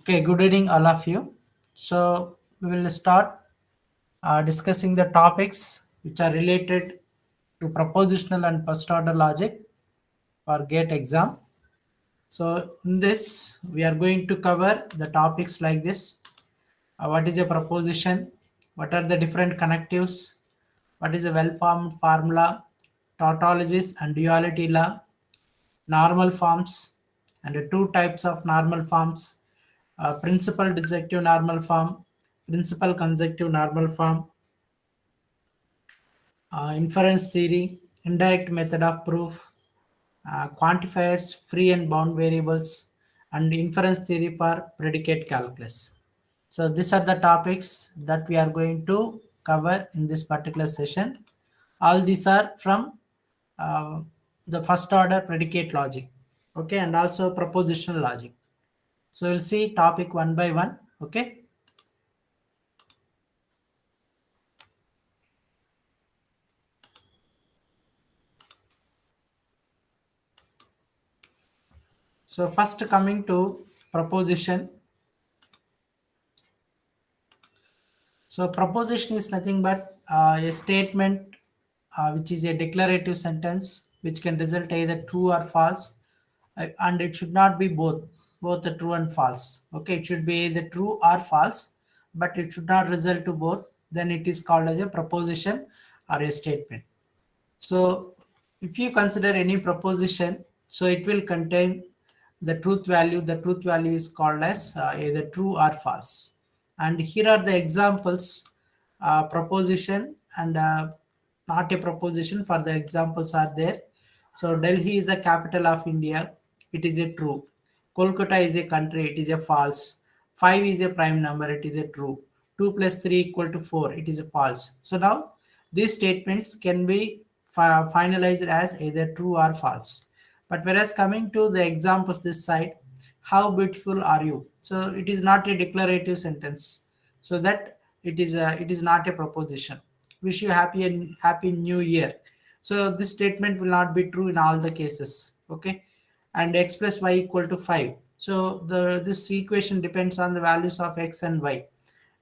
Okay, good evening, all of you. So, we will start discussing the topics which are related to propositional and first order logic for GATE exam. So, in this, we are going to cover the topics like this: what is a proposition, what are the different connectives, what is a well formed formula, tautologies and duality law, normal forms, and two types of normal forms, principal disjunctive normal form, principal conjunctive normal form, inference theory, indirect method of proof, quantifiers, free and bound variables, and inference theory for predicate calculus. So these are the topics that we are going to cover in this particular session. All these are from uh, the first order predicate logic, okay, and also propositional logic. So we'll see topic one by one, okay. So first coming to proposition. So proposition is nothing but a statement which is a declarative sentence which can result either true or false, and it should not be both the true and false. Okay, it should be either true or false, but it should not result to both. Then it is called as a proposition or a statement. So if you consider any proposition, so it will contain the truth value. The truth value is called as either true or false. And here are the examples, proposition and not a proposition. For the examples are there. So Delhi is the capital of India. It is a true. Kolkata is a country. It is a false. 5 is a prime number. It is a true. 2 plus 3 equal to 4. It is a false. So now these statements can be finalized as either true or false. But whereas coming to the examples this side, how beautiful are you? So it is not a declarative sentence. So that it is not a proposition. Wish you happy and happy new year. So this statement will not be true in all the cases. Okay, and x plus y equal to 5. So the this equation depends on the values of x and y,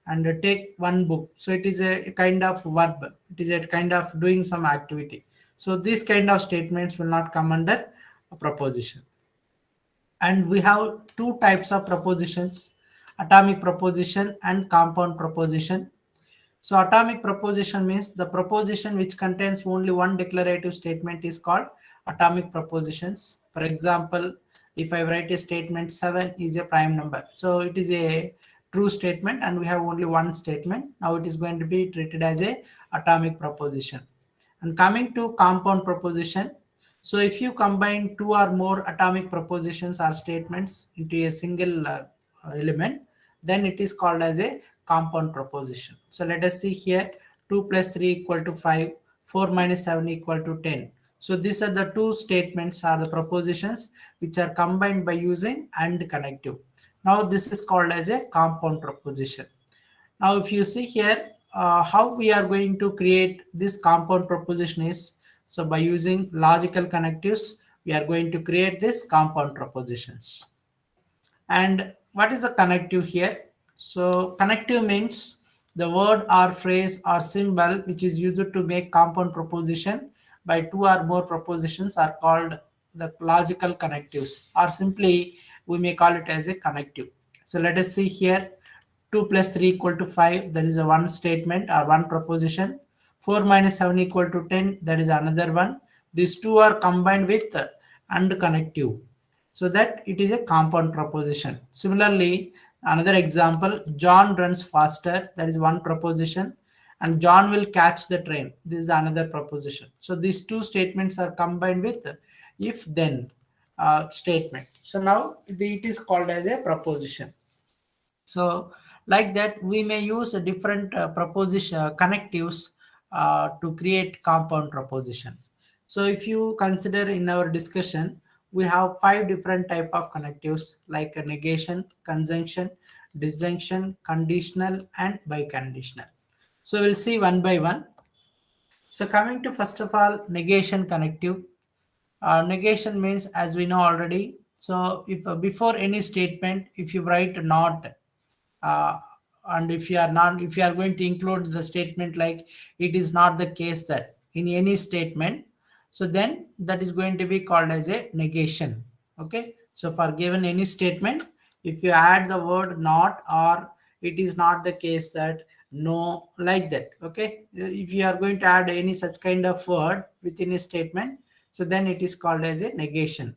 and take one book. So it is a kind of verb, it is a kind of doing some activity. So these kind of statements will not come under a proposition. And we have two types of propositions: atomic proposition and compound proposition. So atomic proposition means the proposition which contains only one declarative statement is called atomic propositions. For example, if I write a statement 7 is a prime number. So it is a true statement and we have only one statement. Now it is going to be treated as a atomic proposition. And coming to compound proposition, so if you combine two or more atomic propositions or statements into a single element, then it is called as a compound proposition. So let us see here: 2 plus 3 equal to 5, 4 minus 7 equal to 10. So these are the two statements or the propositions which are combined by using and connective. Now this is called as a compound proposition. Now, if you see here, how we are going to create this compound proposition is, so by using logical connectives, we are going to create this compound propositions. And what is the connective here? So connective means the word or phrase or symbol which is used to make compound proposition by two or more propositions are called the logical connectives, or simply we may call it as a connective. So let us see here: 2 plus 3 equal to 5, that is a one statement or one proposition. 4 minus 7 equal to 10, that is another one. These two are combined with and connective, so that it is a compound proposition. Similarly, another example: John runs faster, that is one proposition, and John will catch the train, this is another proposition. So these two statements are combined with if then statement. So now it is called as a proposition. So like that we may use a different proposition connectives to create compound proposition. So if you consider in our discussion, we have five different type of connectives like a negation, conjunction, disjunction, conditional, and biconditional. So we'll see one by one. So coming to first of all negation connective. Negation means, as we know already, So if before any statement, if you write not, uh, and if you are going to include the statement like it is not the case that in any statement, so then that is going to be called as a negation. Okay, so for given any statement, if you add the word not or it is not the case that, no, like that. Okay, if you are going to add any such kind of word within a statement, so then it is called as a negation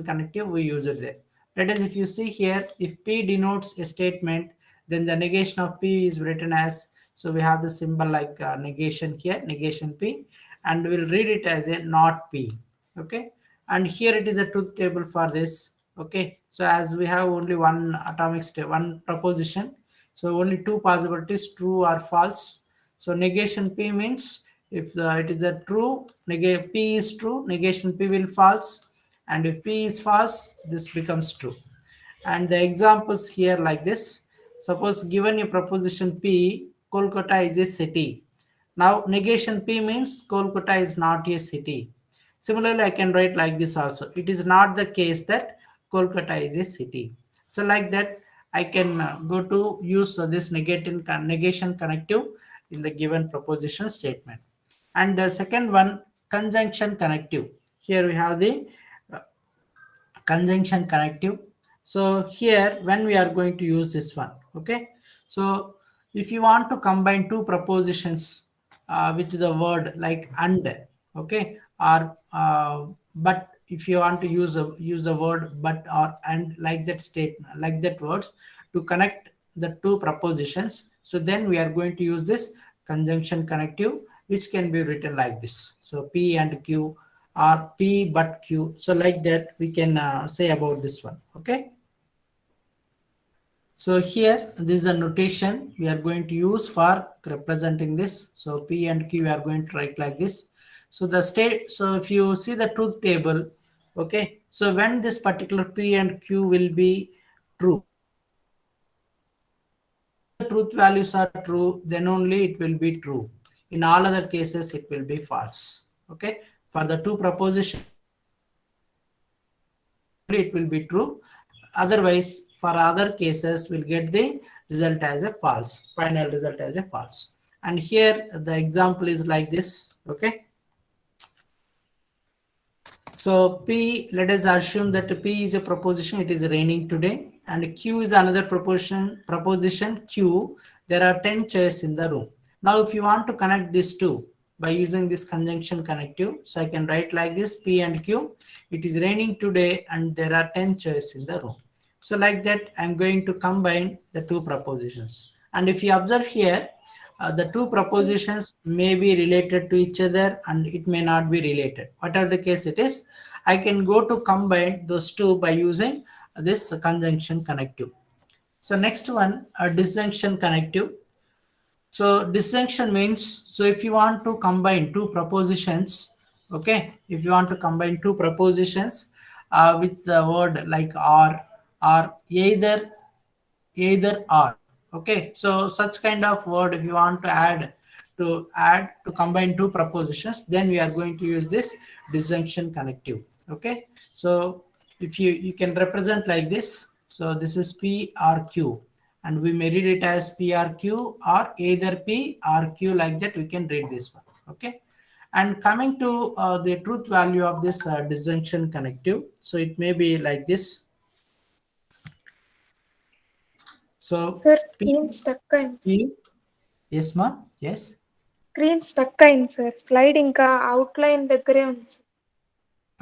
connective, we use it there. That is, if you see here, if P denotes a statement, then the negation of P is written as, so we have the symbol like negation here, negation P, and we'll read it as a not P. Okay, and here it is a truth table for this. Okay, so as we have only one atomic state, one proposition, so only two possibilities, true or false. So negation P means if it is a true, P is true, negation P will false, and if P is false, this becomes true. And the examples here like this. Suppose given a proposition P, Kolkata is a city. Now negation P means Kolkata is not a city. Similarly, I can write like this also. It is not the case that Kolkata is a city. So like that, I can go to use this negation connective in the given proposition statement. And the second one, conjunction connective. Here we have the conjunction connective. So here when we are going to use this one. Okay, so if you want to combine two propositions with the word like and, okay, or but if you want to use the word but or and, like that statement, like that words, to connect the two propositions, so then we are going to use this conjunction connective, which can be written like this. So P and Q, or P but Q. So like that we can say about this one. Okay. So here this is a notation we are going to use for representing this. So P and Q we are going to write like this. So the state, so if you see the truth table, okay, so when this particular P and Q will be true, the truth values are true, then only it will be true. In all other cases, it will be false. Okay, for the two propositions, it will be true. Otherwise, for other cases, we'll get the result as a false, final result as a false. And here the example is like this. Okay, so P, let us assume that P is a proposition, it is raining today, and Q is another proposition Q. There are 10 chairs in the room. Now, if you want to connect these two by using this conjunction connective, so I can write like this: P and Q. It is raining today, and there are 10 chairs in the room. So, like that, I'm going to combine the two propositions. And if you observe here, the two propositions may be related to each other and it may not be related. Whatever the case it is, I can go to combine those two by using this conjunction connective. So next one, a disjunction connective. So disjunction means, so if you want to combine two propositions, okay, if you want to combine two propositions with the word like or either or, okay, so such kind of word, if you want to add to combine two propositions, then we are going to use this disjunction connective. Okay, so if you can represent like this, so this is P or Q, and we may read it as P or Q, or either P or Q, like that we can read this one. Okay, and coming to the truth value of this disjunction connective, so it may be like this. So sir P, screen stuck అయింది. P, yes ma, yes. Screen stuck అయింది sir. Slide ఇంకా outline దగ్గరే ఉంది sir.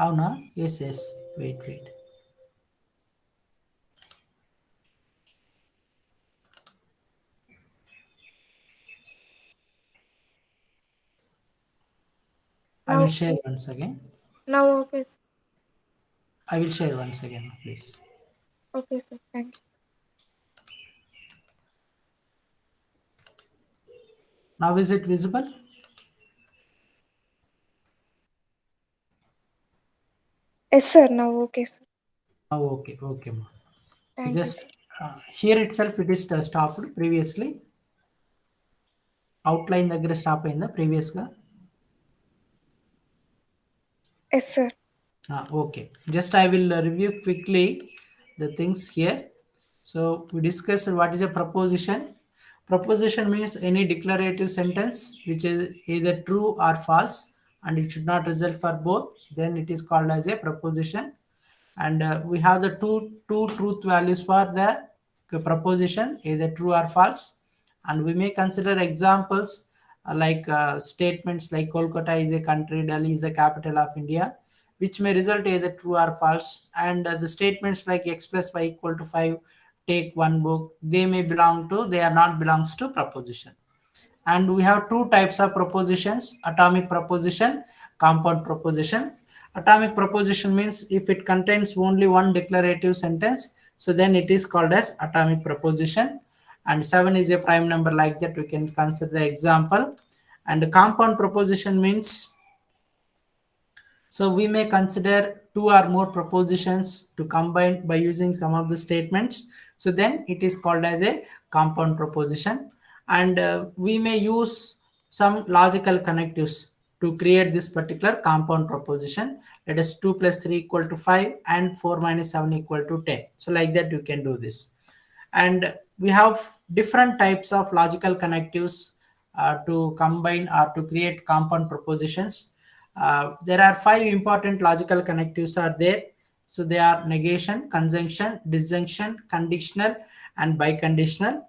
Avuna, yes, yes, wait. I నా will share once again. నా okay sir. I will share once again, please. Okay sir, thank you. Now is it visible? Yes sir, నా okay sir. Oh, okay ma. Thank you Just sir. here itself it is stopped previously. Outline దగ్గర stop అయిందా previous గా? Yes sir. Okay, just I will review quickly the things here. So we discussed what is a proposition. Proposition means any declarative sentence which is either true or false, and it should not result for both. Then it is called as a proposition. And we have the two truth values for the proposition, either true or false. And we may consider examples like statements like Kolkata is a country, Delhi is the capital of India, which may result either true or false. And the statements like x plus y equal to 5, take one book, they are not belongs to proposition. And we have two types of propositions: atomic proposition, compound proposition. Atomic proposition means if it contains only one declarative sentence, so then it is called as atomic proposition. And 7 is a prime number, like that we can consider the example. And compound proposition means, so we may consider two or more propositions to combine by using some of the statements. So then it is called as a compound proposition. And we may use some logical connectives to create this particular compound proposition. Let us 2 plus 3 equal to 5 and 4 minus 7 equal to 10. So like that you can do this. And we have different types of logical connectives to combine or to create compound propositions. There are five important logical connectives are there. So they are negation, conjunction, disjunction, conditional, and biconditional.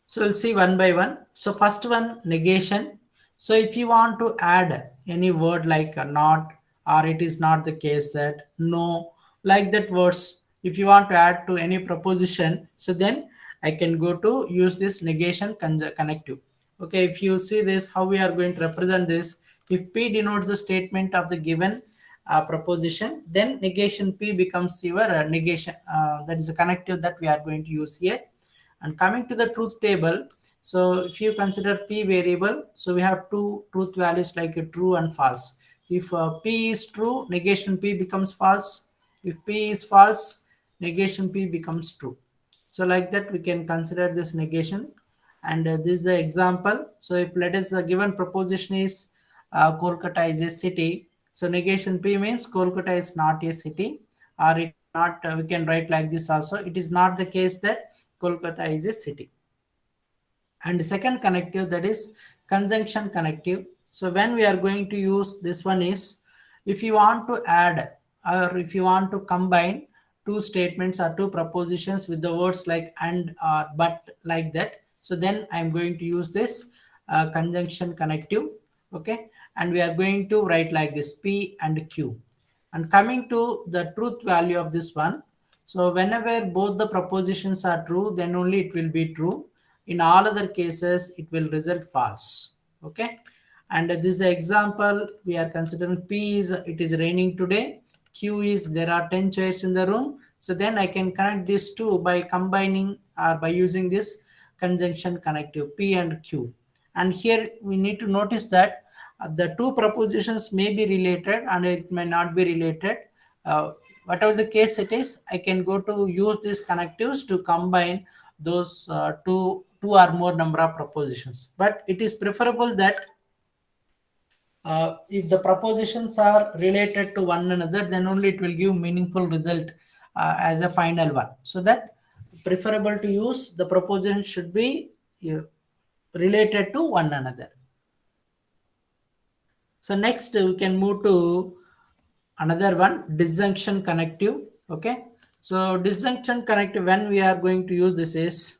So we'll see one by one. So first one, negation. So if you want to add any word like not, or it is not the case that, no, like that words, if you want to add to any proposition, so then I can go to use this negation connective. Okay, if you see this, how we are going to represent this, if P denotes the statement of the given proposition, then negation P becomes your negation, that is a connective that we are going to use here. And coming to the truth table, so if you consider P variable, so we have two truth values like a true and false. If P is true, negation P becomes false. If P is false, negation P becomes true. So like that we can consider this negation. And this is the example. So if let us the given proposition is Kolkata is a city, so negation P means Kolkata is not a city, or it not, we can write like this also, it is not the case that Kolkata is a city. And second connective, that is conjunction connective. So when we are going to use this one is, if you want to add or if you want to combine two statements or two propositions with the words like and or but, like that, so then I'm going to use this conjunction connective. Okay, and we are going to write like this, P and Q. And coming to the truth value of this one, so whenever both the propositions are true, then only it will be true. In all other cases, it will result false. Okay. And this is the example we are considering. P is it is raining today. Q is there are 10 chairs in the room. So then I can connect these two by combining or by using this conjunction connective P and Q. And here we need to notice that the two propositions may be related and it may not be related. Whatever the case it is, I can go to use these connectives to combine those two or more number of propositions. But it is preferable that if the propositions are related to one another, then only it will give meaningful result as a final one. So that preferable to use the proposition should be related to one another. So next we can move to another one, disjunction connective. Okay, so disjunction connective, when we are going to use this is,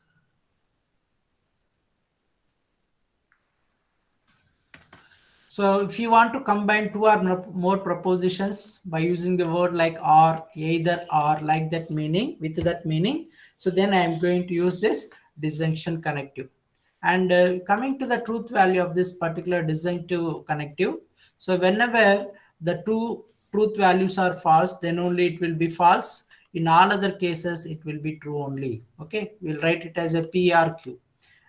so if you want to combine two or more propositions by using the word like or, either or, like that meaning, with that meaning, so then I am going to use this disjunction connective. And coming to the truth value of this particular disjunctive connective, so whenever the two truth values are false, then only it will be false. In all other cases, it will be true only. Okay, we'll write it as a P or Q.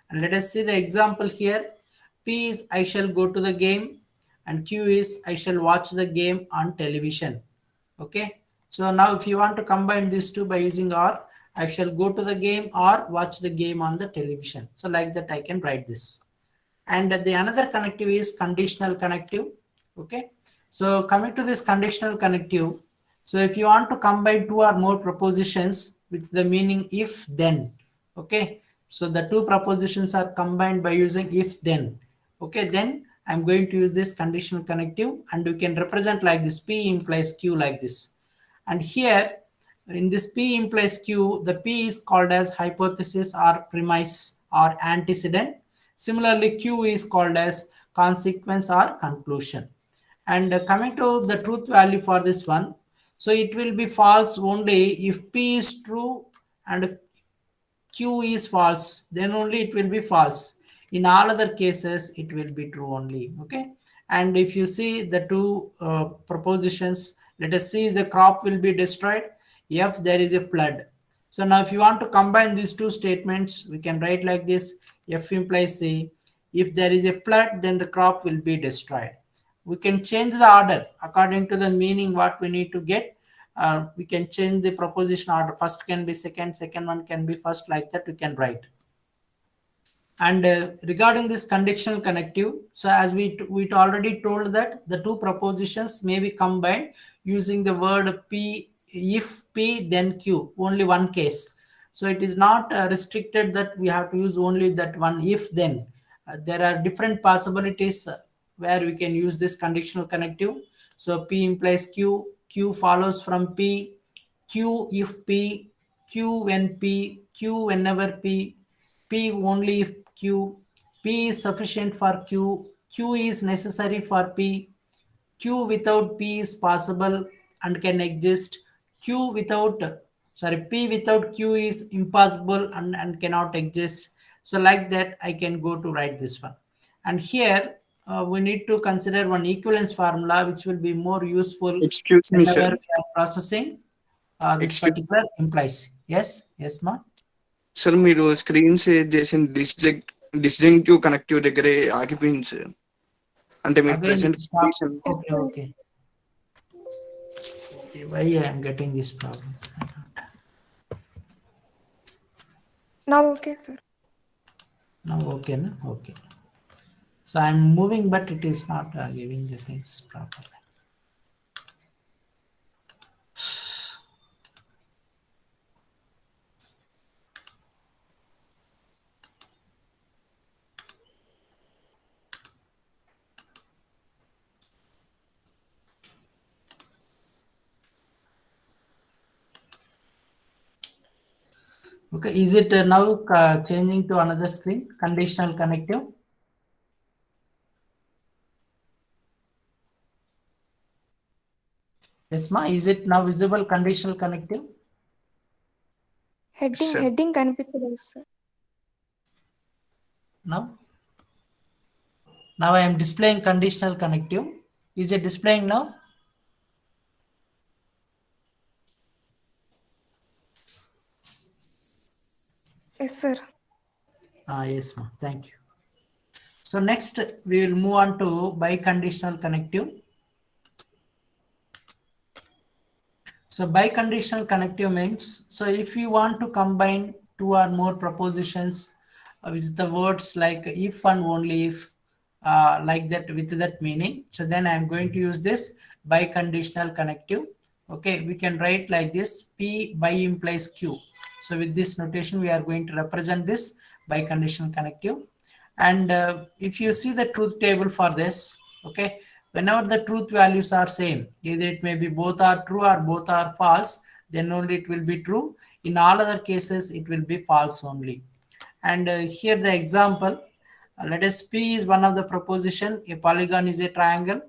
And let us see the example here. P is I shall go to the game, and Q is I shall watch the game on television. Okay. So now if you want to combine these two by using or, I shall go to the game or watch the game on the television. So like that I can write this. And the another connective is conditional connective. Okay. So coming to this conditional connective, so if you want to combine two or more propositions with the meaning if then, okay, so the two propositions are combined by using if then, okay, then I'm going to use this conditional connective, and you can represent like this: P implies Q like this. And here in this P implies Q, the P is called as hypothesis or premise or antecedent. Similarly, Q is called as consequence or conclusion. And coming to the truth value for this one, so it will be false only if P is true and Q is false, then only it will be false. In all other cases, it will be true only. Okay. And if you see the two propositions, let us see, the crop will be destroyed if there is a flood. So now if you want to combine these two statements, we can write like this: F implies C. If there is a flood, then the crop will be destroyed. We can change the order according to the meaning what we need to get. We can change the proposition order. First can be second, second one can be first, like that we can write. And regarding this conditional connective, so as we already told that the two propositions may be combined using the word P, if P then Q, only one case. So it is not restricted that we have to use only that one if then. There are different possibilities where we can use this conditional connective. So P implies Q, Q follows from P, Q if P, Q when P, Q whenever P, P only if Q, P is sufficient for Q, Q is necessary for P, Q without P is possible and can exist, Q without, sorry, P without Q is impossible and cannot exist. So like that, I can go to write this one. And here, we need to consider one equivalence formula, which will be more useful Excuse me, whenever sir. we are processing this Excuse, particular implies. Yes, yes, ma. sir, మీరు screen share చేసిన disjunctive connective దగ్గరే ఆగిపోయింది sir. అంటే మీరు Again, present stop. Okay, okay. Why I am getting this problem? Now okay, sir. Now, okay, no? Okay. So I'm moving, but it is not giving the things properly. Okay, is it now changing to another screen? Conditional connective. Yes, ma. Is it now visible? Conditional connective. Heading Sir. heading కనిపించలేదు sir. Now. Now I am displaying conditional connective. Is it displaying now? Yes, sir. Yes, ma. Thank you. So next we will move on to biconditional connective. So biconditional connective means, so if you want to combine two or more propositions with the words like if and only if, like that, with that meaning, so then I am going to use this biconditional connective. Okay, we can write like this: P by implies Q. So with this notation, we are going to represent this biconditional connective. And if you see the truth table for this, okay, whenever the truth values are same, either it may be both are true or both are false, then only it will be true. In all other cases, it will be false only. And here the example, let us P is one of the proposition, a polygon is a triangle.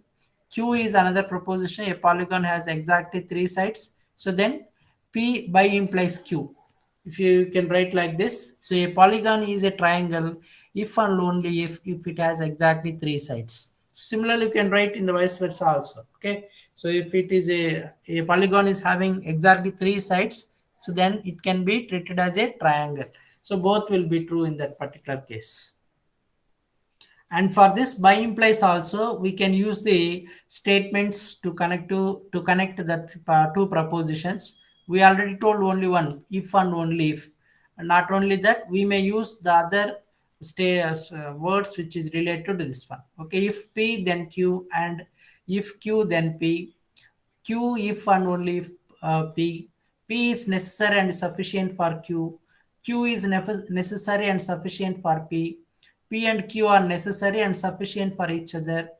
Q is another proposition, a polygon has exactly three sides. So then P by implies Q. If you can write like this, so a polygon is a triangle if and only if it has exactly three sides. Similarly, you can write in the vice versa also. Okay, so if it is a polygon is having exactly three sides, so then it can be treated as a triangle. So both will be true in that particular case. And for this by implies also, we can use the statements to connect the two propositions. We already told only one, if and only if. And not only that, we may use the other words which is related to this one. Okay, if P then Q, and if Q then P, Q if and only if P. P is necessary and sufficient for Q. Q is necessary and sufficient for P. P and Q are necessary and sufficient for each other.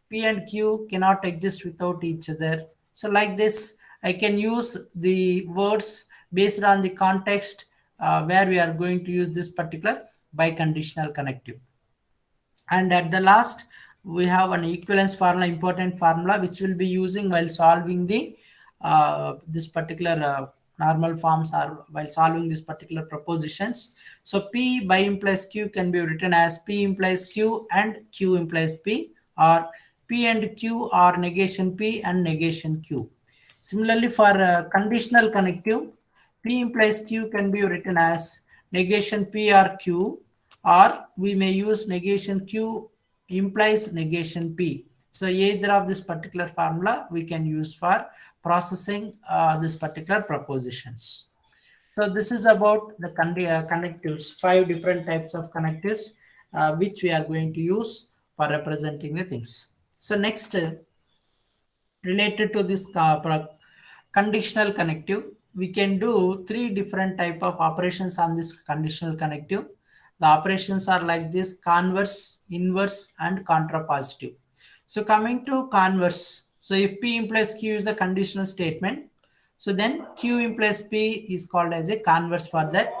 P and Q cannot exist without each other. So like this, I can use the words based on the context where we are going to use this particular biconditional connective. And at the last, we have an equivalence formula, important formula, which we'll be using while solving the this particular normal forms or while solving this particular propositions. So P by implies Q can be written as P implies Q and Q implies P, or P and Q are negation P and negation Q. Similarly, for conditional connective, P implies Q can be written as negation P or Q, or we may use negation Q implies negation P. So either of this particular formula we can use for processing this particular propositions. So this is about the connectives, 5 different types of connectives which we are going to use for representing the things. So next, related to this conditional connective, we can do 3 different type of operations on this conditional connective. The operations are like this: converse, inverse, and contrapositive. So coming to converse, so if P implies Q is the conditional statement, so then Q implies P is called as a converse for that.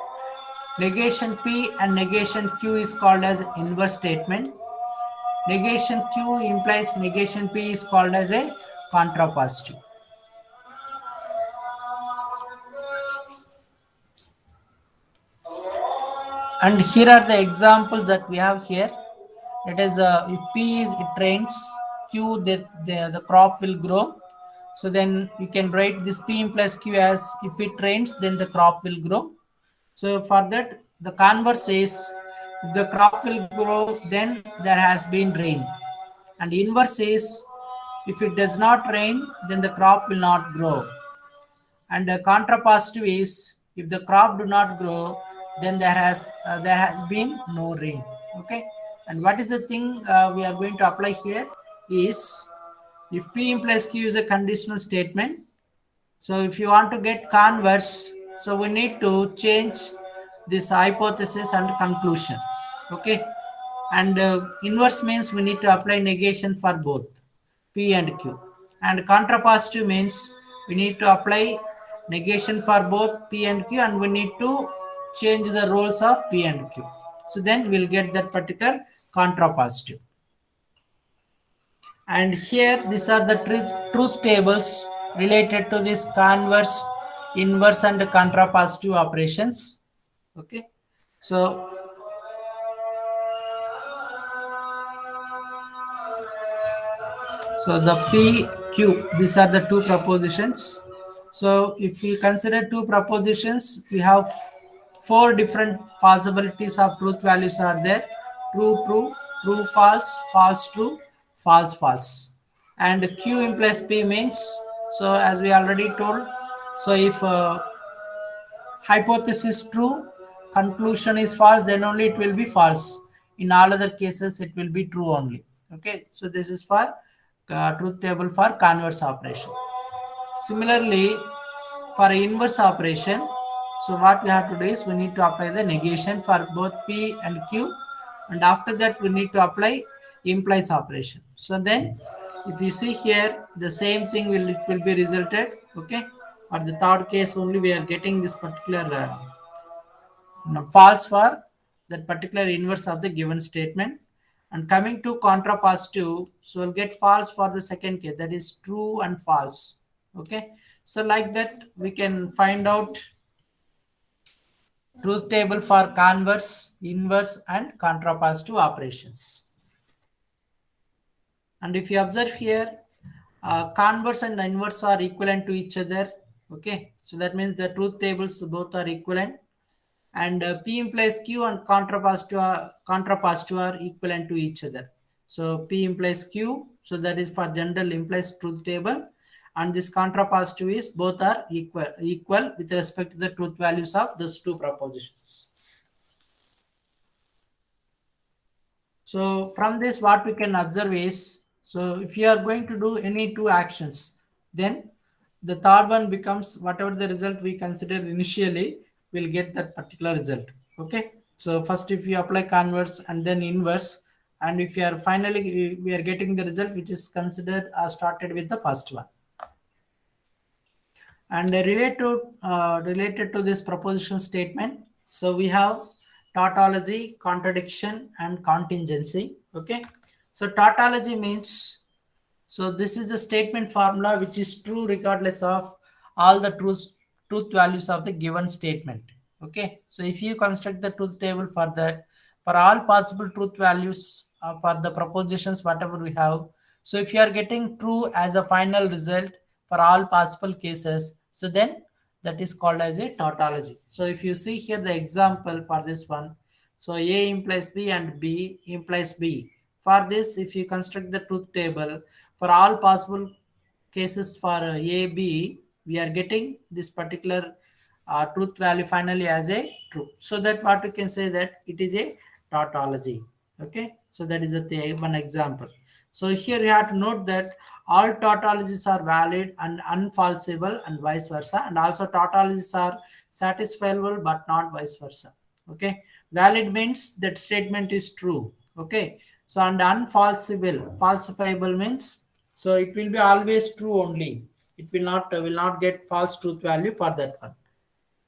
Negation P and negation Q is called as inverse statement. Negation Q implies negation P is called as a contrapositive. And here are the examples that we have here. It is if P is it rains, Q the crop will grow. So then you can write this P implies Q as if it rains, then the crop will grow. So for that, the converse is if the crop will grow, then there has been rain. And inverse is if it does not rain, then the crop will not grow. And the contrapositive is if the crop do not grow, then there has been no rain. Okay. And what is the thing we are going to apply here is if P implies Q is a conditional statement. So if you want to get converse, so we need to change this hypothesis and conclusion. Okay. And inverse means we need to apply negation for both P and Q. And contrapositive means we need to apply negation for both P and Q, and we need to change the roles of P and Q. So then we'll get that particular contrapositive. And here these are the truth tables related to this converse, inverse, and contrapositive operations. Okay. So the P, Q, these are the two propositions. So if we consider two propositions, we have 4 different possibilities of truth values are there: true, true, true, false, false, true, false, false. And Q implies P means, so as we already told, so if hypothesis true, conclusion is false, then only it will be false. In all other cases, it will be true only. Okay, so this is for truth table for converse operation. Similarly, for inverse operation, so what we have to do is we need to apply the negation for both P and Q, and after that we need to apply implies operation. So then, if you see here, the same thing will be resulted. Okay, for the third case only we are getting this particular false for that particular inverse of the given statement. And coming to contrapositive, so we'll get false for the second case, that is true and false. Okay, so like that we can find out truth table for converse, inverse, and contrapositive operations. And if you observe here, converse and inverse are equivalent to each other. Okay, so that means the truth tables both are equivalent. And P implies Q and contrapositive are equivalent to each other. So P implies Q, so that is for general implies truth table, and this contrapositive is both are equal with respect to the truth values of those two propositions. So from this what we can observe is, So if you are going to do any two actions, then the third one becomes whatever the result we considered initially, will get that particular result. Okay. So first, if you apply converse and then inverse, and if you are finally we are getting the result which is considered started with the first one. And related to this propositional statement, so we have tautology, contradiction, and contingency. Okay, so tautology means, so this is the statement formula which is true regardless of all the truth values of the given statement. Okay, so if you construct the truth table for that, for all possible truth values for the propositions whatever we have, so if you are getting true as a final result for all possible cases, so then that is called as a tautology. So if you see here the example for this one, so A implies B and B implies B. For this, if you construct the truth table for all possible cases for A, B, we are getting this particular truth value finally as a true. So that what we can say that it is a tautology. Okay, so that is one example. So here you have to note that all tautologies are valid and unfalsifiable and vice versa, and also tautologies are satisfiable but not vice versa. Okay, valid means that statement is true. Okay, so and falsifiable means, so it will be always true only. It will not get false truth value for that one.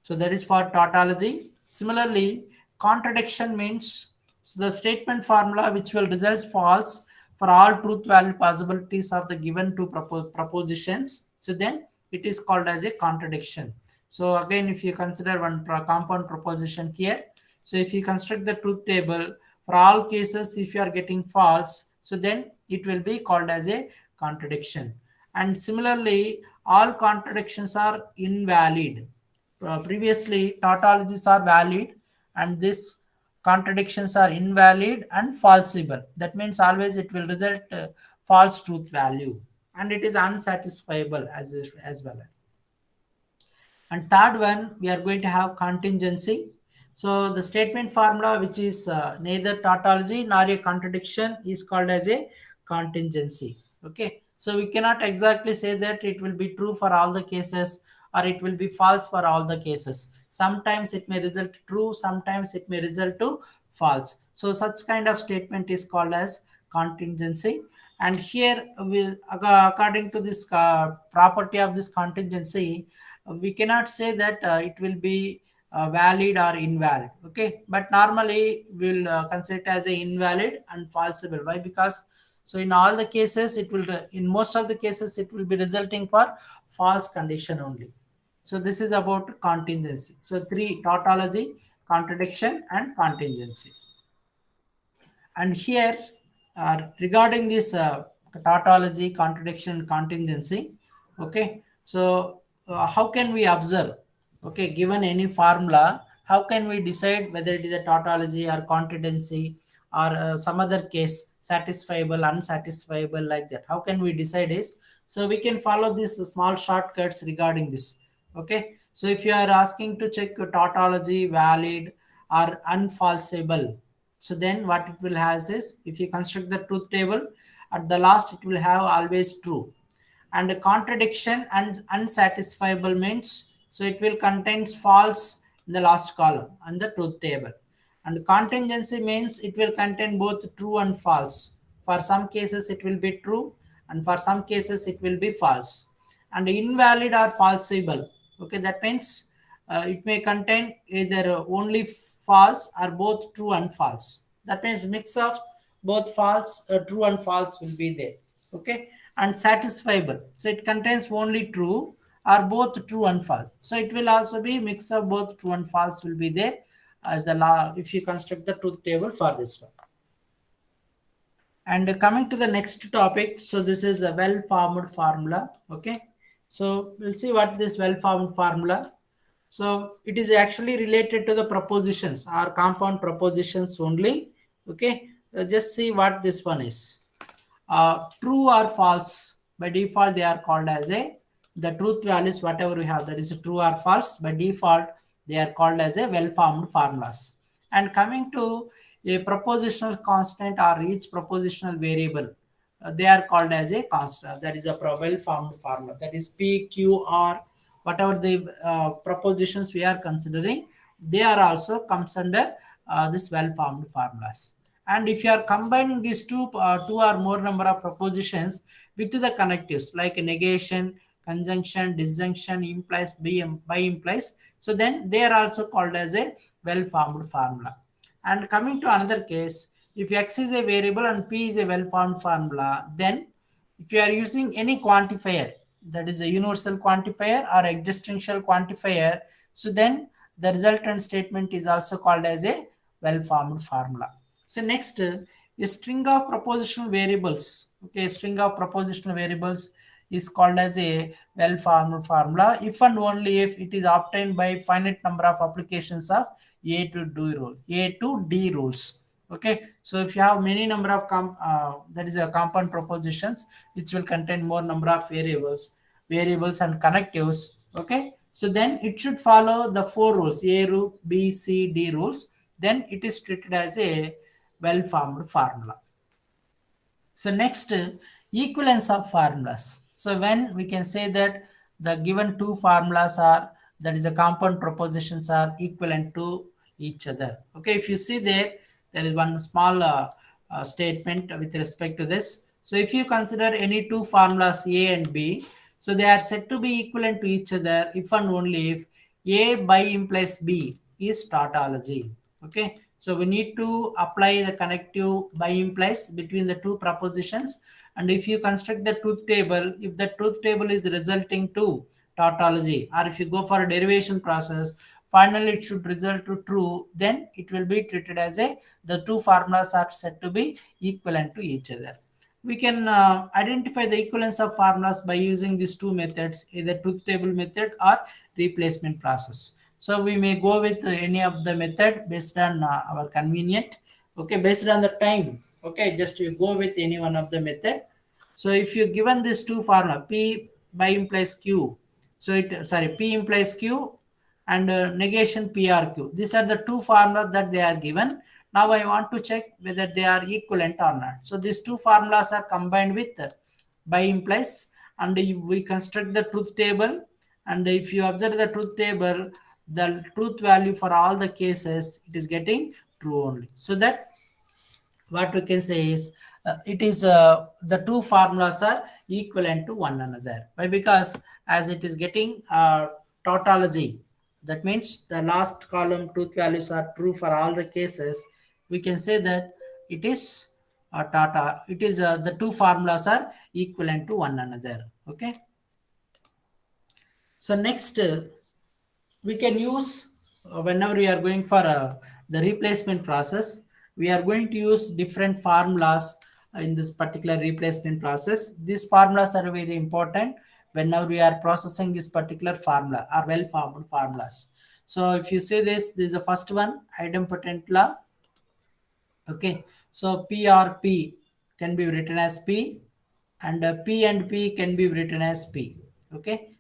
So that is for tautology. Similarly, contradiction means, so the statement formula which will result false for all truth value possibilities of the given two propositions. So then it is called as a contradiction. So again, if you consider one compound proposition here, so if you construct the truth table for all cases, if you are getting false, so then it will be called as a contradiction. And similarly, all contradictions are invalid. Previously, tautologies are valid and this contradictions are invalid and falsifiable. That means always it will result false truth value, and it is unsatisfiable as well. And third one, we are going to have contingency. So the statement formula, which is neither tautology nor a contradiction, is called as a contingency. Okay. So we cannot exactly say that it will be true for all the cases or it will be false for all the cases. Sometimes it may result true, sometimes it may result to false. So such kind of statement is called as contingency. And here, according to this property of this contingency, we cannot say that it will be valid or invalid. Okay, but normally we'll consider it as a invalid and falsifiable. Why? Because so in all the cases it will in most of the cases it will be resulting for false condition only. So this is about contingency. So three: tautology, contradiction, and contingency. And here, regarding this tautology, contradiction, contingency, okay, so how can we observe? Okay, given any formula, how can we decide whether it is a tautology or contingency or some other case, satisfiable, unsatisfiable, like that? How can we decide is? So we can follow these small shortcuts regarding this. Okay, so if you are asking to check tautology valid or unfalsifiable, so then what it will has is, if you construct the truth table, at the last it will have always true. And a contradiction and unsatisfiable means, so it will contains false in the last column on the truth table. And contingency means it will contain both true and false. For some cases it will be true and for some cases it will be false. And invalid or falsifiable, okay, that means it may contain either only false or both true and false. That means mix of both false, true and false will be there. Okay, and satisfiable, so it contains only true or both true and false. So it will also be mix of both true and false will be there as the law if you construct the truth table for this one. And coming to the next topic, so this is a well-formed formula. Okay, so we'll see what this well-formed formula. So it is actually related to the propositions or compound propositions only. Okay, just see what this one is. True or false, by default they are called as a, the truth values whatever we have, that is a true or false, by default they are called as a well-formed formulas. And coming to a propositional constant or each propositional variable, they are called as a constant. That is a well-formed formula. That is P, Q, R, whatever the propositions we are considering, they are also comes under this well-formed formulas. And if you are combining these two or more number of propositions with the connectives like negation, conjunction, disjunction, implies, by implies, so then they are also called as a well-formed formula. And coming to another case, if x is a variable and p is a well-formed formula, then if you are using any quantifier, that is a universal quantifier or existential quantifier, so then the resultant statement is also called as a well-formed formula. So next, a string of propositional variables. Okay, a string of propositional variables is called as a well-formed formula if and only if it is obtained by finite number of applications of A to D rules. Okay, so if you have many number of that is a compound propositions which will contain more number of variables and connectives. Okay, so then it should follow the four rules: A rule, B, C, D rules. Then it is treated as a well-formed formula. So next, equivalence of formulas. So when we can say that the given two formulas are, that is a compound propositions are equivalent to each other. Okay, if you see there is one small statement with respect to this. So if you consider any two formulas A and B, so they are said to be equivalent to each other if and only if A by implies B is tautology. Okay, so we need to apply the connective by implies between the two propositions. And if you construct the truth table, if the truth table is resulting to tautology, or if you go for a derivation process, finally it should result to true, then it will be treated as a, the two formulas are said to be equivalent to each other. We can identify the equivalence of formulas by using these two methods, either truth table method or replacement process. So we may go with any of the method based on our convenient. Okay, based on the time. Okay, just you go with any one of the method. So if you given this two formula, P by implies Q, so it, sorry, P implies Q and negation PRQ. These are the two formulas that they are given. Now I want to check whether they are equivalent or not. So these two formulas are combined with by implies, and we construct the truth table. And if you observe the truth table, the truth value for all the cases, it is getting true only. So that what we can say is it is the two formulas are equivalent to one another. Why? Because as it is getting tautology, that means the last column truth values are true for all the cases. We can say that it is it is the two formulas are equivalent to one another. Okay, so next, we can use whenever we are going for the replacement process, we are going to use different formulas in this particular replacement process. These formulas are very important whenever we are processing this particular formula or well-formed formulas. So if you see this is the first one, idempotent law. Okay, so P or P can be written as P, and P and P can be written as P. Okay,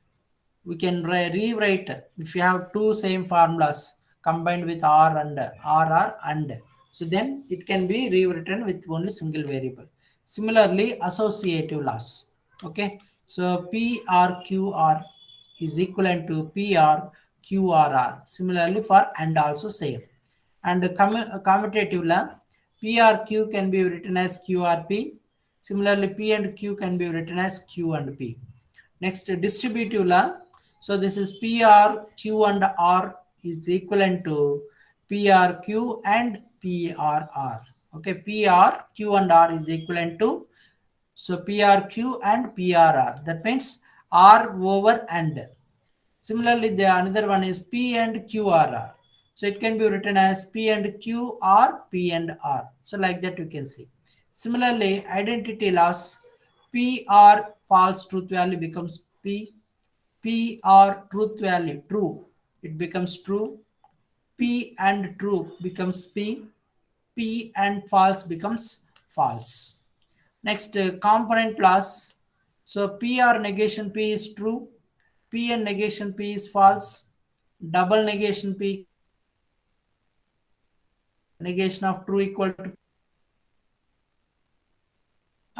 we can rewrite if you have two same formulas combined with R and RR and, so then it can be rewritten with only single variable. Similarly, associative laws. Okay, so PRQR is equivalent to PRQRR. Similarly for and also same. And commutative law, PRQ can be written as QRP. Similarly, P and Q can be written as Q and P. Next, distributive law. So this is PR, Q and R is equivalent to PRQ and PRR. Okay, PR, Q and R is equivalent to, so PRQ and PRR. That means R over and. Similarly, the another one is P and QRR. So it can be written as P and Q or P and R. So like that you can see. Similarly, identity loss, PR false truth value becomes P, PR truth value true, it becomes true, P and true becomes P, P and false becomes false. Next, component loss. So PR negation P is true, P and negation P is false, double negation P negation of true equal to,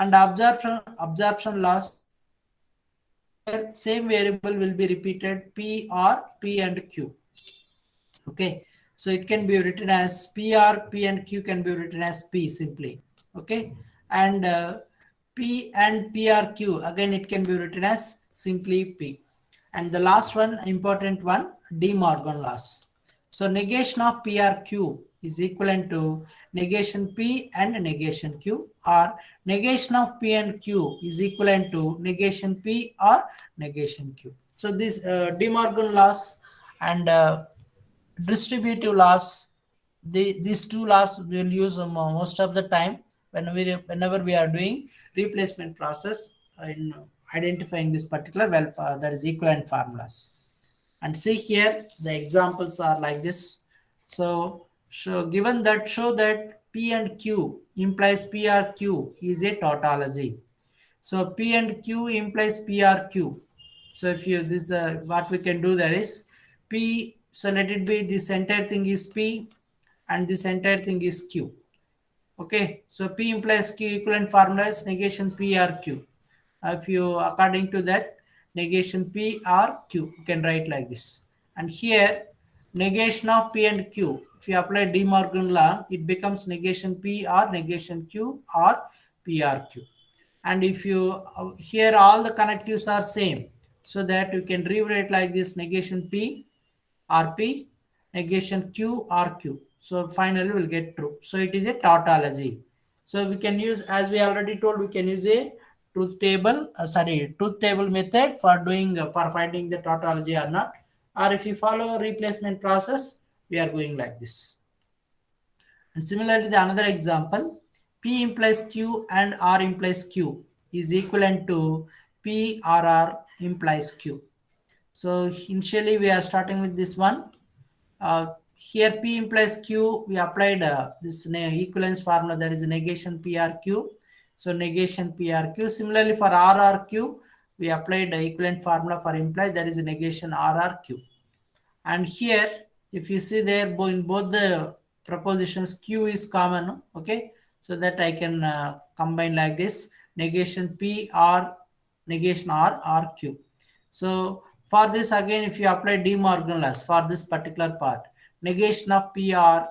And absorption loss, same variable will be repeated p or p and q. Okay, so it can be written as p or p and q can be written as p simply. Okay, and p and p or q again it can be written as simply p. And the last one, important one, De Morgan loss. So negation of p or q is equivalent to negation p and negation q, or negation of p and q is equivalent to negation p or negation q. So this De Morgan loss and distributive laws, these two laws we'll use most of the time whenever we are doing replacement process in identifying this particular that is equivalent formulas. And see here the examples are like this. So given that, show that p and q implies p or q is a tautology. So P and Q implies PRQ. So if you this what we can do there is P. So let it be this entire thing is P, and this entire thing is Q. Okay. So P implies Q, equivalent formula is negation PRQ. If you according to that negation PRQ, you can write like this. And here negation of P and Q. If you apply De Morgan law, it becomes negation P or negation Q or PRQ. And if you here all the connectives are same, so that you can rewrite like this negation p or p, negation q or q, so finally we'll get true. So it is a tautology. So we can use, as we already told, we can use a truth table method for doing for finding the tautology or not, or if you follow replacement process, we are going like this. And similarly, the another example, P implies Q and R implies Q is equivalent to P or R implies Q. So initially we are starting with this one. Here P implies Q, we applied this equivalence formula, that is negation PRQ. So negation PRQ. Similarly for RRQ, we applied the equivalent formula for implied, that is negation RRQ. And here if you see there in both the propositions q is common. Okay, so that I can combine like this, negation p or negation r q. So for this again, if you apply De Morgan laws for this particular part, negation of p r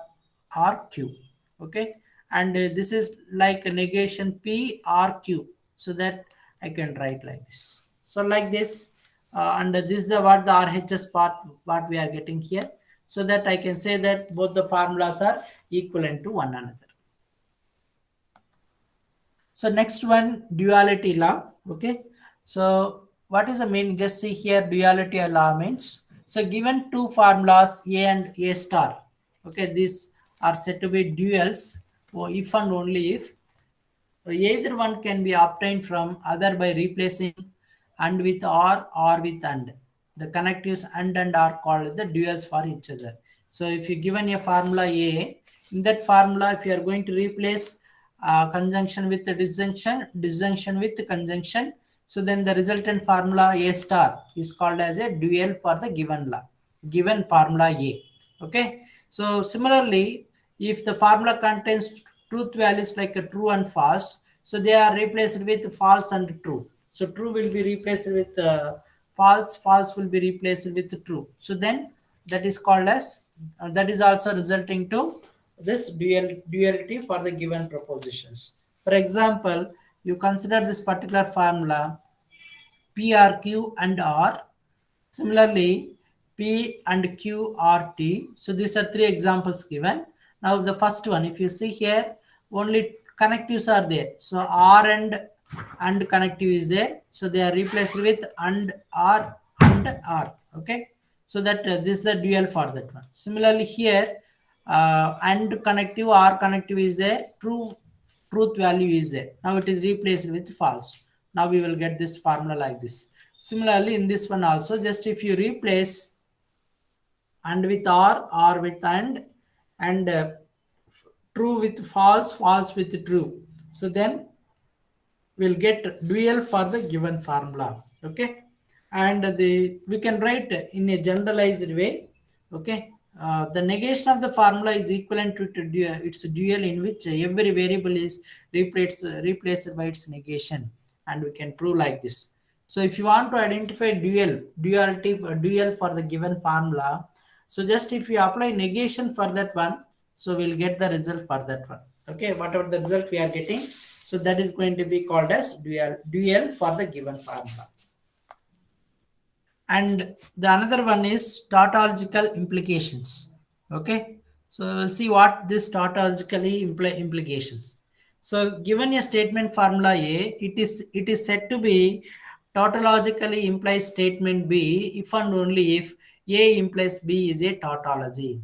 q. Okay, and this is like a negation p r q, so that I can write like this. So like this, and this is the what the RHS part what we are getting here, so that I can say that both the formulas are equivalent to one another. So next one, duality law. Okay, so what is the meaning? Just see here, duality law means, so given two formulas A and A star, okay, these are said to be duals, or if and only if either one can be obtained from other by replacing and with or with and. The connectives and are called the duals for each other. So if you given a formula A, in that formula, if you are going to replace conjunction with the disjunction with the conjunction, so then the resultant formula A star is called as a dual for the given formula A. Okay. So similarly, if the formula contains truth values like a true and false, so they are replaced with false and true. So true will be replaced with false, false will be replaced with true. So then that is called as that is also resulting to this duality for the given propositions. For example, you consider this particular formula P R Q and R. Similarly, P and Q are T. So these are three examples given. Now the first one, if you see here, only connectives are there. So R and connective is there. So they are replaced with and R and R. Okay. So that this is the dual for that one. Similarly here, and connective R connective is there. Truth value is there. Now it is replaced with false. Now we will get this formula like this. Similarly, in this one also, just if you replace and with or with and true with false, false with true. So then we'll get dual for the given formula. Okay, and we can write in a generalized way. Okay, The negation of the formula is equivalent to its dual, in which every variable is replaced by its negation, and we can prove like this. So if you want to identify dual for the given formula, so just if you apply negation for that one, so we'll get the result for that one. Okay, whatever the result we are getting, so that is going to be called as dual for the given formula. And the another one is tautological implications. Okay, so we'll see what this tautologically implications. So given a statement formula A, it is said to be tautologically implies statement B if and only if A implies B is a tautology.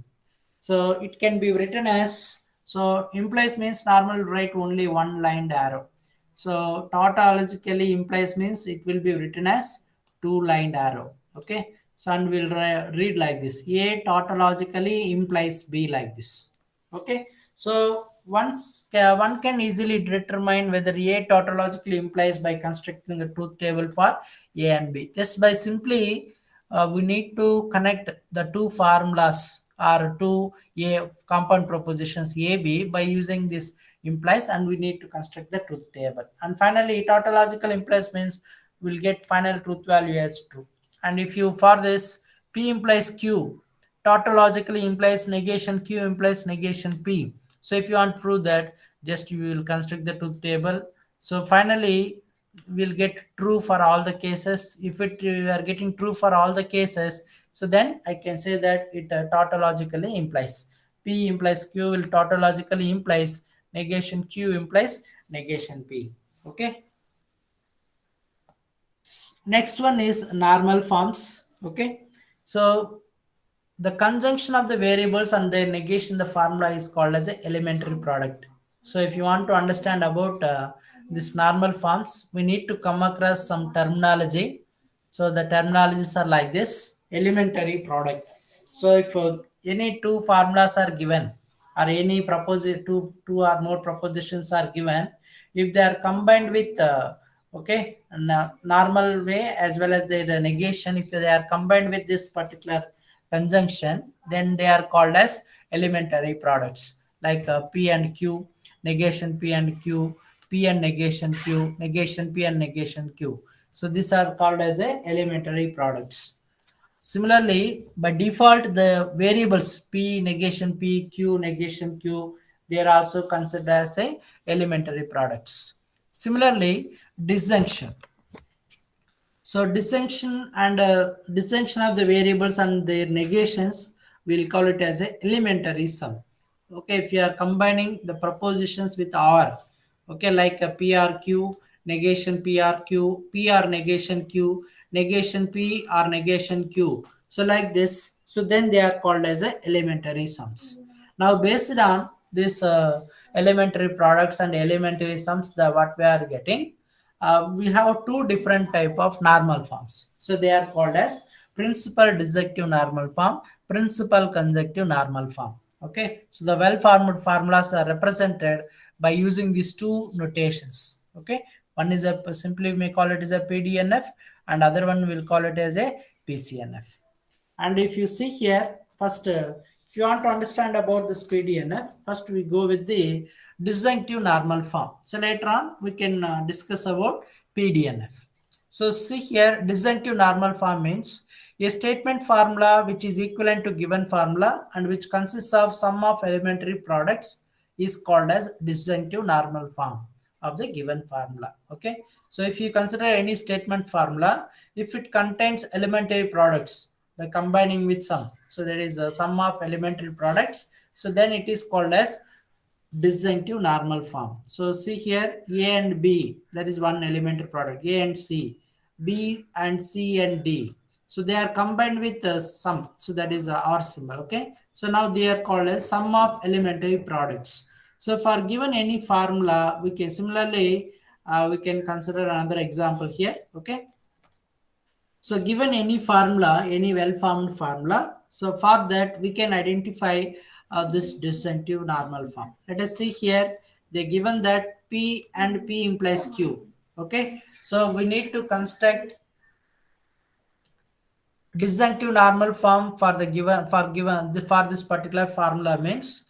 So it can be written as, so implies means normal write only one lined arrow. So tautologically implies means it will be written as two lined arrow. Okay. So and we'll read like this. A tautologically implies B like this. Okay. So one can easily determine whether A tautologically implies by constructing a truth table for A and B. Just by simply we need to connect the two formulas or two A compound propositions A B by using this implies, and we need to construct the truth table. And finally, tautological implies means we'll get final truth value as true. And if you for this P implies Q, tautologically implies negation Q implies negation P. So if you want to prove that, just you will construct the truth table. So finally, we'll get true for all the cases. If it you are getting true for all the cases, so then I can say that it tautologically implies. P implies Q will tautologically implies negation Q implies negation P. Okay. Next one is normal forms. Okay. So the conjunction of the variables and their negation, the formula is called as a elementary product. So if you want to understand about this normal forms, we need to come across some terminology. So the terminologies are like this: elementary product. So if any two formulas are given, or any two or more propositions are given, if they are combined with okay, normal way as well as their negation, if they are combined with this particular conjunction, then they are called as elementary products, like P and Q, negation P and Q, P and negation Q, negation P and negation Q. So these are called as a elementary products. Similarly, by default, the variables P negation P, Q negation Q, they are also considered as a elementary products. Similarly, disjunction. So disjunction of the variables and their negations, we'll call it as a elementary sum. Okay, if you are combining the propositions with R, okay, like a PRQ, negation PRQ, PR negation Q, negation P or negation Q. So like this, so then they are called as a elementary sums. Now based on this elementary products and elementary sums, the what we are getting, we have two different type of normal forms. So they are called as principal disjunctive normal form, principal conjunctive normal form. Okay, so the well-formed formulas are represented by using these two notations. Okay, one is a simply we may call it as a PDNF, and other one will call it as a PCNF. And if you see here, first, if you want to understand about this PDNF, first we go with the disjunctive normal form. So later on, we can discuss about PDNF. So see here, disjunctive normal form means a statement formula which is equivalent to given formula and which consists of sum of elementary products is called as disjunctive normal form of the given formula. Okay. So if you consider any statement formula, if it contains elementary products, by combining with sum, so there is a sum of elementary products, so then it is called as disjunctive normal form. So see here, A and B, that is one elementary product, A and C, B and C and D. So they are combined with sum, so that is a R symbol. Okay, so now they are called as sum of elementary products. So for given any formula, we can similarly we can consider another example here. Okay, so given any formula, any well-formed formula, so for that we can identify this disjunctive normal form. Let us see here, they given that P and P implies Q. Okay, so we need to construct disjunctive normal form for the given for this particular formula means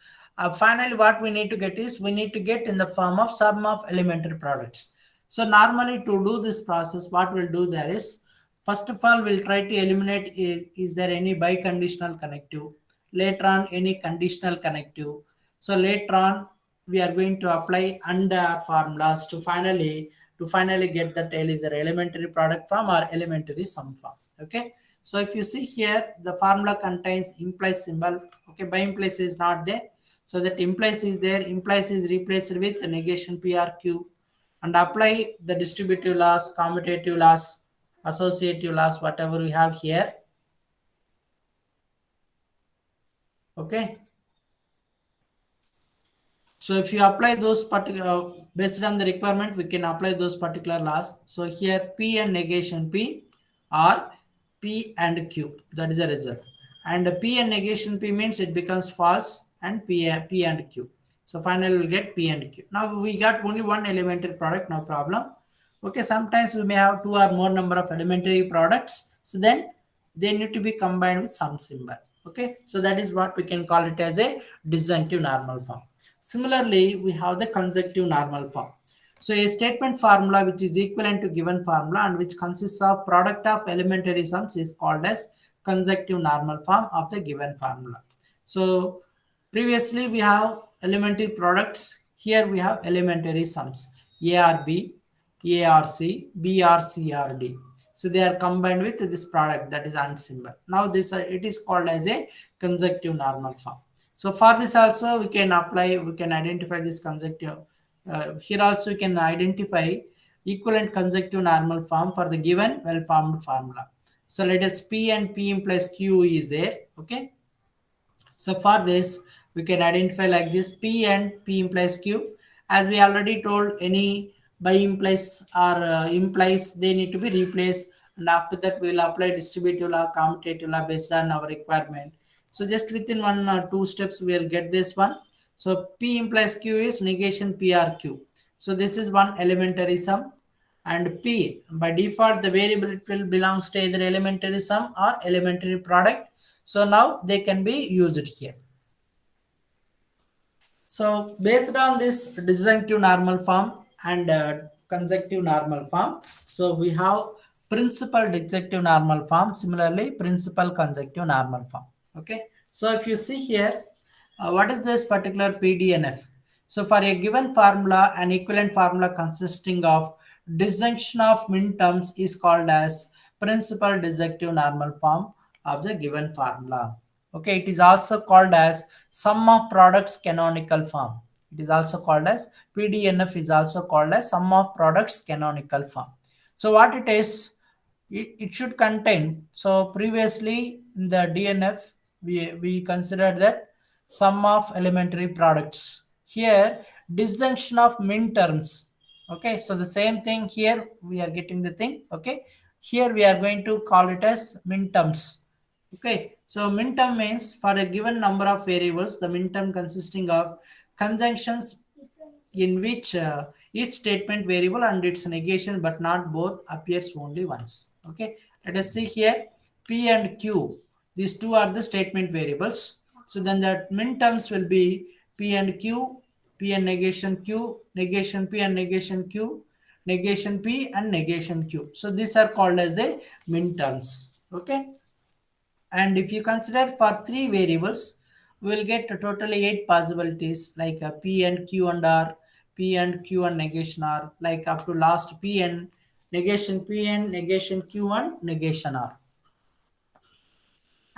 finally what we need to get is we need to get in the form of sum of elementary products. So normally to do this process what we'll do there is first of all we'll try to eliminate is there any biconditional connective, later on any conditional connective. So later on we are going to apply under formulas to finally get that either elementary product form or elementary sum form. Okay, so if you see here, the formula contains implies symbol. Okay, by implies is not there. So that implies is there, implies is replaced with negation PRQ and apply the distributive laws, commutative laws, associative laws, whatever we have here. Okay. So if you apply those particular based on the requirement, we can apply those particular laws. So here P and negation P are P and Q. That is the result. And P and negation P means it becomes false and P and Q. So finally we'll get P and Q. Now we got only one elementary product, no problem. Okay, sometimes we may have two or more number of elementary products. So then they need to be combined with some symbol. Okay, so that is what we can call it as a disjunctive normal form. Similarly, we have the consecutive normal form. So a statement formula which is equivalent to given formula and which consists of product of elementary sums is called as consecutive normal form of the given formula. So previously we have elementary products. Here we have elementary sums. A or B, A or C, B or C or D. So they are combined with this product that is AND symbol. Now this it is called as a consecutive normal form. So for this also we can apply, we can identify this consecutive. Here also we can identify equivalent consecutive normal form for the given well-formed formula. So let us P and P implies Q is there. Okay. So for this, we can identify like this P and P implies Q. As we already told, any by implies or implies they need to be replaced. And after that, we will apply distributive law, commutative law based on our requirement. So just within 1 or 2 steps, we will get this one. So P implies Q is negation PRQ. So this is one elementary sum. And P by default the variable it will belongs to either elementary sum or elementary product. So now they can be used here. So based on this disjunctive normal form and consecutive normal form, so we have principal disjunctive normal form, similarly principal consecutive normal form. Okay, so if you see here, what is this particular PDNF? So for a given formula, an equivalent formula consisting of disjunction of minterms is called as principal disjunctive normal form of the given formula. Okay, it is also called as sum of products canonical form. It is also called as PDNF is also called as sum of products canonical form. So what it is, it should contain. So previously in the DNF, we considered that sum of elementary products. Here, disjunction of min terms. Okay, so the same thing here we are getting the thing. Okay, here we are going to call it as min terms. Okay, so min term means for a given number of variables, the min term consisting of conjunctions in which each statement variable and its negation but not both appears only once. Okay, let us see here P and Q. These two are the statement variables. So then the min terms will be P and Q, P and negation Q, negation P and negation Q, negation P and negation Q. So these are called as the min terms. Okay. And if you consider for three variables, we will get totally 8 possibilities like P and Q and R, P and Q and negation R, like up to last P and negation P and negation Q and negation R.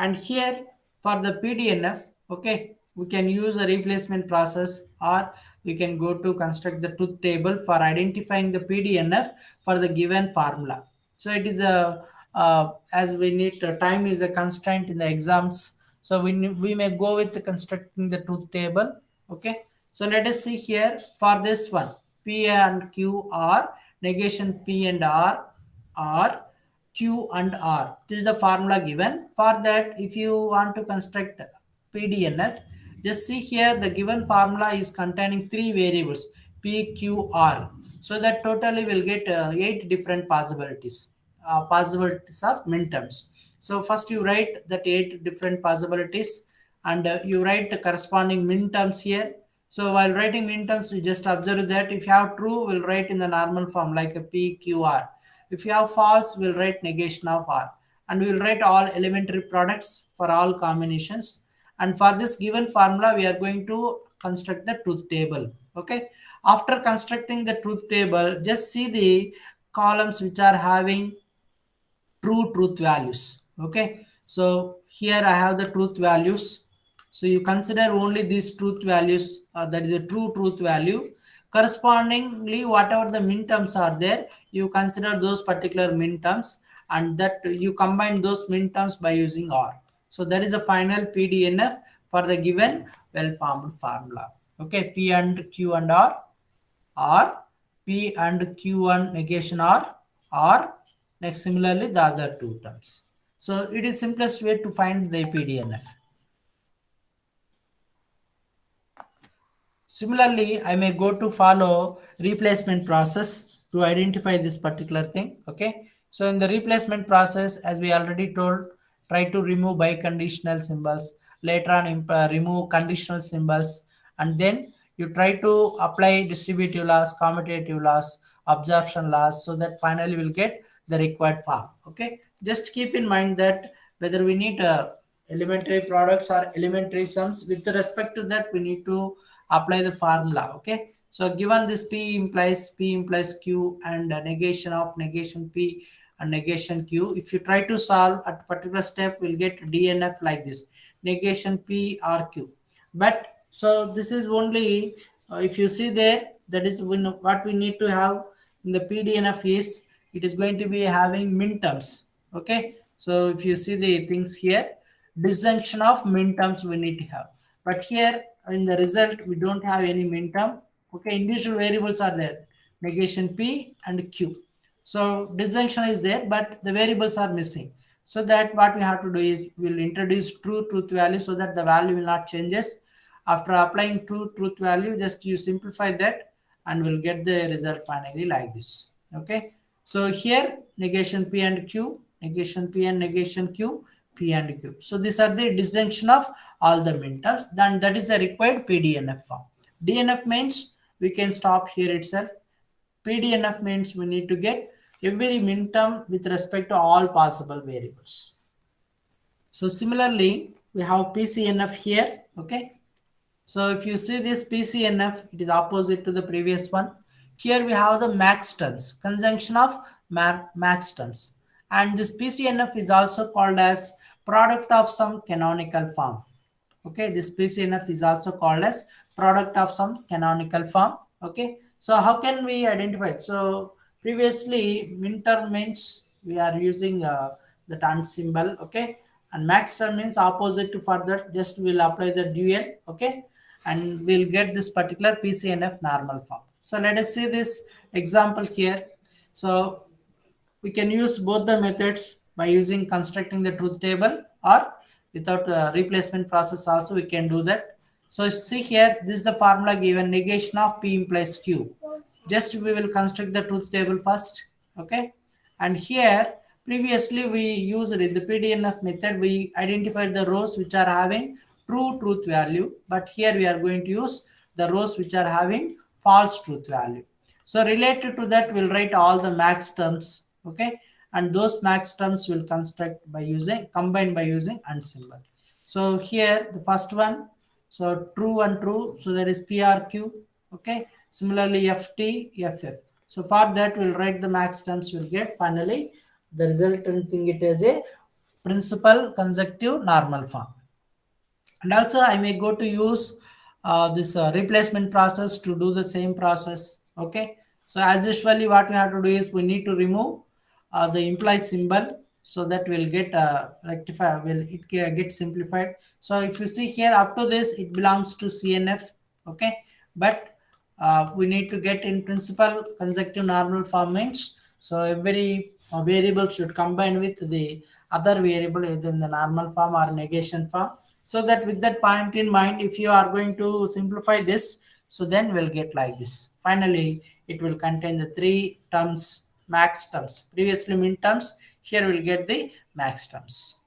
And here for the PDNF, okay, we can use a replacement process or we can go to construct the truth table for identifying the PDNF for the given formula. So it is a as we need time is a constraint in the exams. So we may go with constructing the truth table. Okay. So let us see here for this one P and Q are negation P and R are Q and R. This is the formula given. For that, if you want to construct PDNF, just see here the given formula is containing three variables P, Q, R. So that totally will get 8 different possibilities, possibilities of minterms. So first you write that 8 different possibilities, and you write the corresponding min terms here. So while writing min terms, you just observe that if you have true, we'll write in the normal form like a P, Q, R. If you have false, we'll write negation of R. And we'll write all elementary products for all combinations. And for this given formula, we are going to construct the truth table. Okay. After constructing the truth table, just see the columns which are having true truth values. Okay, so here I have the truth values. So you consider only these truth values, that is a true truth value. Correspondingly, whatever the min terms are there, you consider those particular min terms, and that you combine those min terms by using or. So that is the final pdnf for the given well formed formula. Okay, p and q and r, or P and Q1 negation or next similarly the other two terms. So it is simplest way to find the PDNF. Similarly, I may go to follow replacement process to identify this particular thing. Okay. So in the replacement process, as we already told, try to remove biconditional symbols. Later on, remove conditional symbols, and then you try to apply distributive laws, commutative laws, absorption laws, so that finally we'll get the required form. Okay. Just keep in mind that whether we need elementary products or elementary sums, with respect to that we need to apply the formula. Okay, so given this p implies q, and negation of negation p and negation q, if you try to solve at particular step, we'll get dnf like this: negation p or q. But so this is only if you see there, that is what we need to have in the pdnf is it is going to be having min terms. Okay, so if you see the things here, disjunction of min terms we need to have. But here in the result, we don't have any min term. Okay, individual variables are there, negation p and q. So disjunction is there, but the variables are missing. So that what we have to do is we'll introduce true truth value so that the value will not changes. After applying true truth value, just you simplify that and we'll get the result finally like this. Okay, so here negation p and q, negation p and negation q, p and q. So these are the disjunction of all the min terms. Then that is the required pdnf form. DNF means we can stop here itself. pdnf means we need to get every min term with respect to all possible variables. So similarly, we have pcnf here. Okay, so if you see this PCNF, it is opposite to the previous one. Here we have the max terms, conjunction of max terms. And this PCNF is also called as product of some canonical form. Okay, this PCNF is also called as product of some canonical form. Okay, so how can we identify it? So previously, min term means we are using the tan symbol. Okay, and max term means opposite to further, just we'll apply the dual. Okay, and we'll get this particular PCNF normal form. So let us see this example here. So we can use both the methods by using constructing the truth table, or without replacement process also we can do that. So see here, this is the formula given: negation of p implies q. Just we will construct the truth table first. Okay, and here previously we used in the pdnf method, we identified the rows which are having true truth value, but here we are going to use the rows which are having false truth value. So related to that, we'll write all the max terms. Okay, and those max terms will construct by using combine by using and symbol. So here the first one, so true and true, so that is prq. Okay, similarly ft, ff. So for that we'll write the max terms, we'll get finally the resultant thing, it is a principal consecutive normal form. And also I may go to use this replacement process to do the same process. Okay, so as usually what we have to do is we need to remove the implied symbol, so that will get rectify, will it get simplified. So if you see here, up to this it belongs to cnf. Okay, but we need to get in principal consecutive normal form means, so every variable should combine with the other variable either in the normal form or negation form. So that with that point in mind, if you are going to simplify this, so then we'll get like this. Finally, it will contain the three terms max terms. Previously min terms, here we'll get the max terms.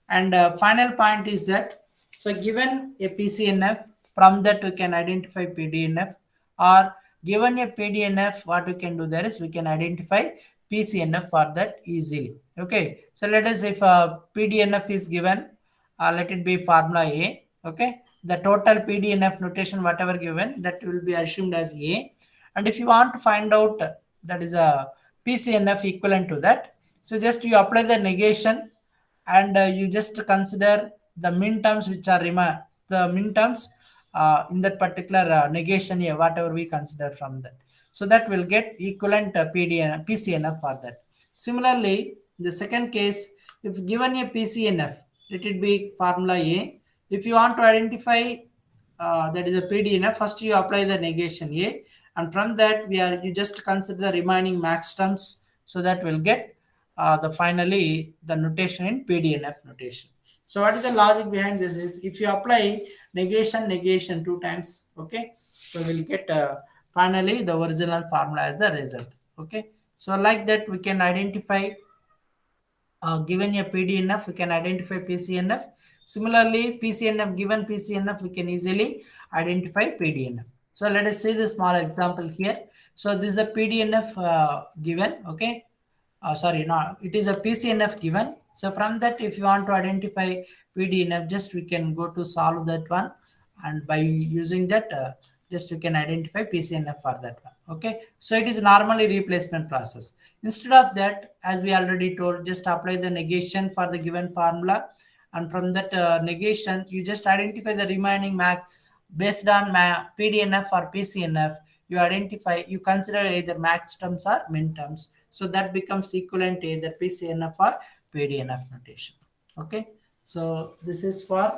And final point is that, so given a PCNF, from that we can identify PDNF, or given a PDNF, what we can do there is we can identify PCNF for that easily. Okay, so let us, if PDNF is given, let it be formula A. Okay, the total PDNF notation whatever given, that will be assumed as A. And if you want to find out that is a PCNF equivalent to that, so just you apply the negation, and you just consider the min terms which are the min terms in that particular negation here, whatever we consider from that. So that will get equivalent PCNF for that. Similarly, the second case, if given a PCNF, let it be formula A. If you want to identify that is a PDNF, first you apply the negation A, and from that you just consider the remaining max terms, so that will get the finally the notation in PDNF notation. So what is the logic behind this is, if you apply negation two times, okay, so we'll get finally the original formula as the result. Okay, so like that we can identify given a PDNF, we can identify PCNF. Similarly, PCNF, given PCNF, we can easily identify PDNF. So let us see the small example here. So this is the PDNF given, okay. Sorry, no, it is a PCNF given. So from that, if you want to identify PDNF, just we can go to solve that one, and by using that, just we can identify PCNF for that one. Okay, so it is normally replacement process. Instead of that, as we already told, just apply the negation for the given formula, and from that negation, you just identify the remaining max based on PDNF or PCNF. You identify, you consider either max terms or min terms, so that becomes equivalent to either PCNF or PDNF notation. Okay, so this is for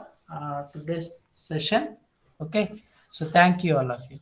today's session. Okay, so thank you all of you.